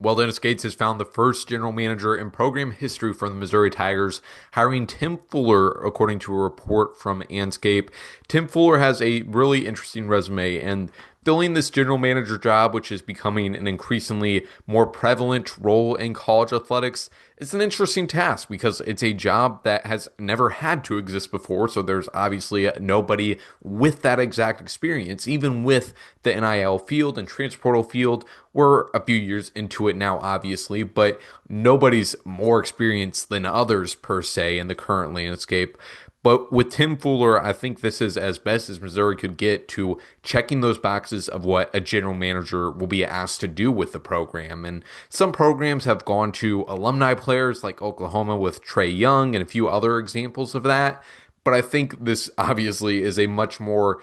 Well, Dennis Gates has found the first general manager in program history for the Missouri Tigers, hiring Tim Fuller, according to a report from Anscape. Tim Fuller has a really interesting resume, and filling this general manager job, which is becoming an increasingly more prevalent role in college athletics, is an interesting task because it's a job that has never had to exist before. So there's obviously nobody with that exact experience, even with the NIL field and transfer portal field. We're a few years into it now, obviously, but nobody's more experienced than others per se in the current landscape. But with Tim Fuller, I think this is as best as Missouri could get to checking those boxes of what a general manager will be asked to do with the program. And some programs have gone to alumni players like Oklahoma with Trey Young and a few other examples of that. But I think this obviously is a much more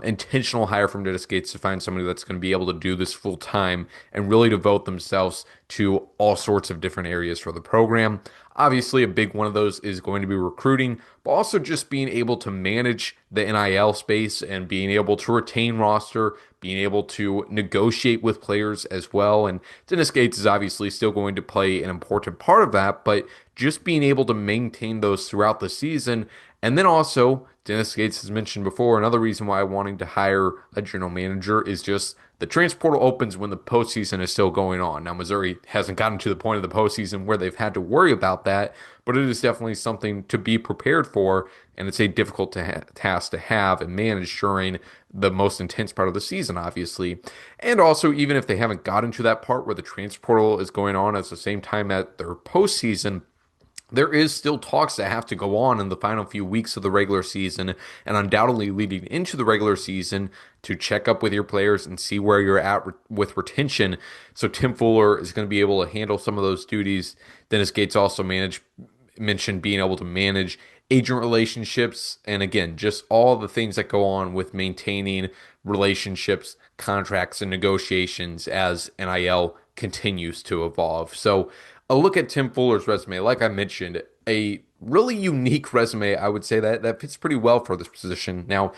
intentional hire from Dennis Gates to find somebody that's going to be able to do this full time and really devote themselves to all sorts of different areas for the program. Obviously, a big one of those is going to be recruiting, but also just being able to manage the NIL space and being able to retain roster, being able to negotiate with players as well. And Dennis Gates is obviously still going to play an important part of that, but just being able to maintain those throughout the season. And then also, Dennis Gates has mentioned before, another reason why wanting to hire a general manager is just the transfer portal opens when the postseason is still going on. Now, Missouri hasn't gotten to the point of the postseason where they've had to worry about that, but it is definitely something to be prepared for, and it's a difficult task to have and manage during the most intense part of the season, obviously. And also, even if they haven't gotten to that part where the transfer portal is going on at the same time at their postseason, there is still talks that have to go on in the final few weeks of the regular season and undoubtedly leading into the regular season to check up with your players and see where you're at with retention. So Tim Fuller is going to be able to handle some of those duties. Dennis Gates also mentioned being able to manage agent relationships and again, just all the things that go on with maintaining relationships, contracts, and negotiations as NIL continues to evolve. So a look at Tim Fuller's resume, like I mentioned, a really unique resume. I would say that fits pretty well for this position. Now,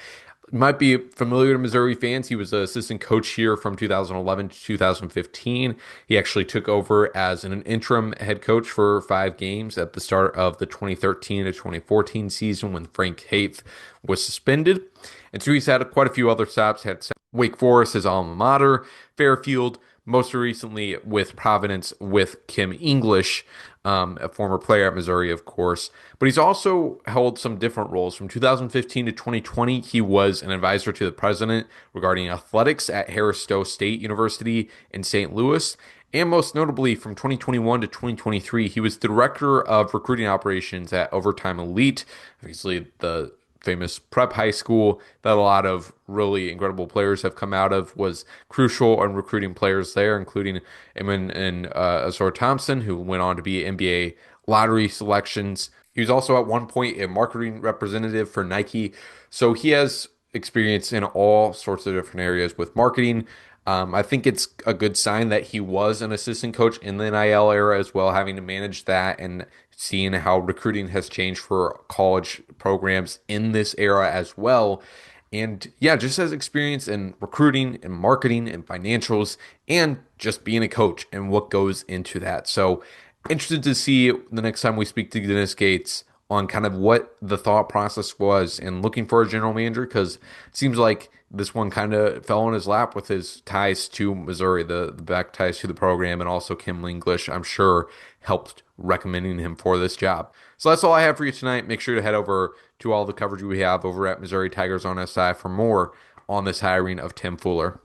it might be familiar to Missouri fans. He was an assistant coach here from 2011 to 2015. He actually took over as an interim head coach for 5 games at the start of the 2013 to 2014 season when Frank Haith was suspended. And so he's had quite a few other stops. Had Wake Forest, his alma mater, Fairfield, most recently with Providence with Kim English, a former player at Missouri, of course. But he's also held some different roles. From 2015 to 2020, he was an advisor to the president regarding athletics at Harris Stowe State University in St. Louis. And most notably, from 2021 to 2023, he was the director of recruiting operations at Overtime Elite, obviously the famous prep high school that a lot of really incredible players have come out of, was crucial in recruiting players there, including Eamon and Azor Thompson, who went on to be NBA lottery selections. He was also at one point a marketing representative for Nike. So he has experience in all sorts of different areas with marketing. I think it's a good sign that he was an assistant coach in the NIL era as well, having to manage that and seeing how recruiting has changed for college programs in this era as well. And yeah, just has experience in recruiting and marketing and financials and just being a coach and what goes into that. So interested to see the next time we speak to Dennis Gates on kind of what the thought process was and looking for a general manager because it seems like this one kind of fell on his lap with his ties to Missouri, the back ties to the program, and also Kim English, I'm sure, helped recommending him for this job. So that's all I have for you tonight. Make sure to head over to all the coverage we have over at Missouri Tigers on SI for more on this hiring of Tim Fuller.